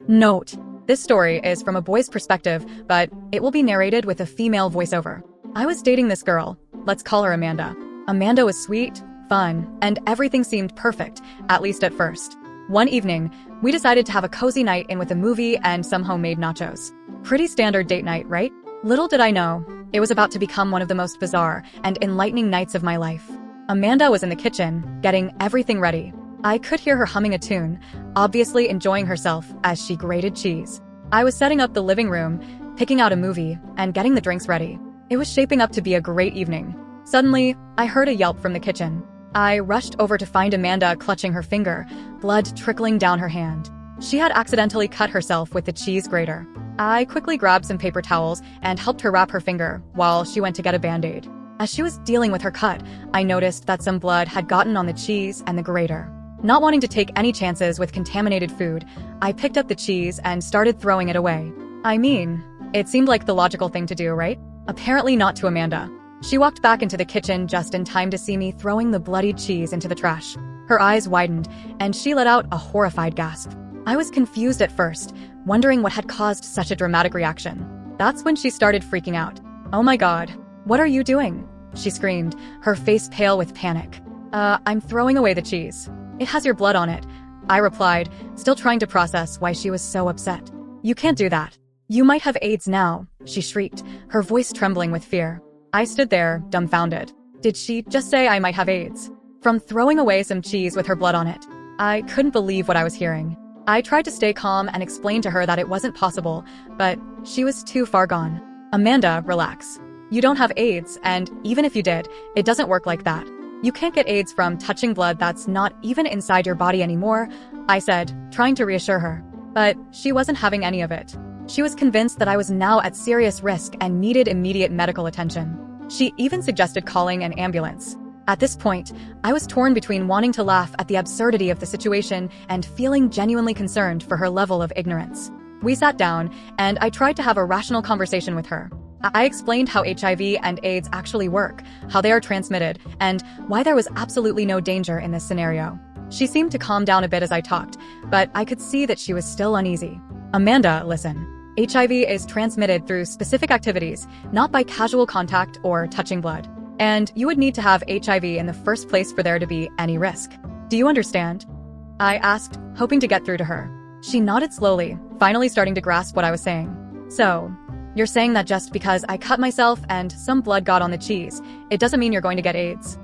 Note: this story is from a boy's perspective, but it will be narrated with a female voiceover. I was dating this girl. Let's call her Amanda. Amanda was sweet, fun, and everything seemed perfect, at least at first. One evening, we decided to have a cozy night in with a movie and some homemade nachos. Pretty standard date night, right? Little did I know, it was about to become one of the most bizarre and enlightening nights of my life. Amanda was in the kitchen, getting everything ready. I could hear her humming a tune, obviously enjoying herself as she grated cheese. I was setting up the living room, picking out a movie, and getting the drinks ready. It was shaping up to be a great evening. Suddenly, I heard a yelp from the kitchen. I rushed over to find Amanda clutching her finger, blood trickling down her hand. She had accidentally cut herself with the cheese grater. I quickly grabbed some paper towels and helped her wrap her finger while she went to get a Band-Aid. As she was dealing with her cut, I noticed that some blood had gotten on the cheese and the grater. Not wanting to take any chances with contaminated food, I picked up the cheese and started throwing it away. I mean, it seemed like the logical thing to do, right? Apparently not to Amanda. She walked back into the kitchen just in time to see me throwing the bloodied cheese into the trash. Her eyes widened, and she let out a horrified gasp. I was confused at first, wondering what had caused such a dramatic reaction. That's when she started freaking out. "Oh my God, what are you doing?" she screamed, her face pale with panic. I'm throwing away the cheese. It has your blood on it," I replied, still trying to process why she was so upset. "You can't do that. You might have AIDS now," she shrieked, her voice trembling with fear. I stood there, dumbfounded. Did she just say I might have AIDS? From throwing away some cheese with her blood on it? I couldn't believe what I was hearing. I tried to stay calm and explain to her that it wasn't possible, but she was too far gone. "Amanda, relax. You don't have AIDS, and even if you did, it doesn't work like that. You can't get AIDS from touching blood that's not even inside your body anymore," I said, trying to reassure her. But she wasn't having any of it. She was convinced that I was now at serious risk and needed immediate medical attention. She even suggested calling an ambulance. At this point, I was torn between wanting to laugh at the absurdity of the situation and feeling genuinely concerned for her level of ignorance. We sat down, and I tried to have a rational conversation with her. I explained how HIV and AIDS actually work, how they are transmitted, and why there was absolutely no danger in this scenario. She seemed to calm down a bit as I talked, but I could see that she was still uneasy. "Amanda, listen. HIV is transmitted through specific activities, not by casual contact or touching blood. And you would need to have HIV in the first place for there to be any risk. Do you understand?" I asked, hoping to get through to her. She nodded slowly, finally starting to grasp what I was saying. "So, you're saying that just because I cut myself and some blood got on the cheese, it doesn't mean you're going to get AIDS?"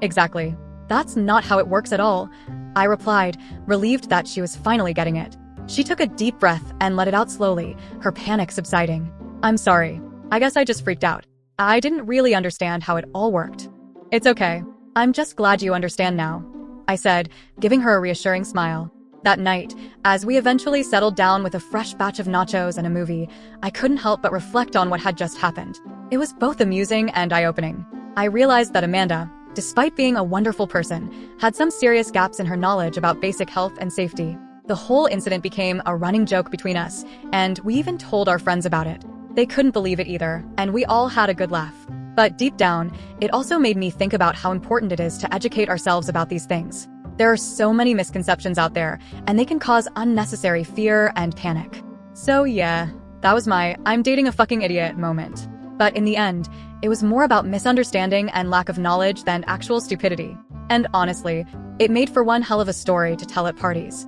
"Exactly. That's not how it works at all," I replied, relieved that she was finally getting it. She took a deep breath and let it out slowly, her panic subsiding. "I'm sorry. I guess I just freaked out. I didn't really understand how it all worked." "It's okay. I'm just glad you understand now," I said, giving her a reassuring smile. That night, as we eventually settled down with a fresh batch of nachos and a movie, I couldn't help but reflect on what had just happened. It was both amusing and eye-opening. I realized that Amanda, despite being a wonderful person, had some serious gaps in her knowledge about basic health and safety. The whole incident became a running joke between us, and we even told our friends about it. They couldn't believe it either, and we all had a good laugh. But deep down, it also made me think about how important it is to educate ourselves about these things. There are so many misconceptions out there, and they can cause unnecessary fear and panic. So yeah, that was my "I'm dating a fucking idiot" moment. But in the end, it was more about misunderstanding and lack of knowledge than actual stupidity. And honestly, it made for one hell of a story to tell at parties.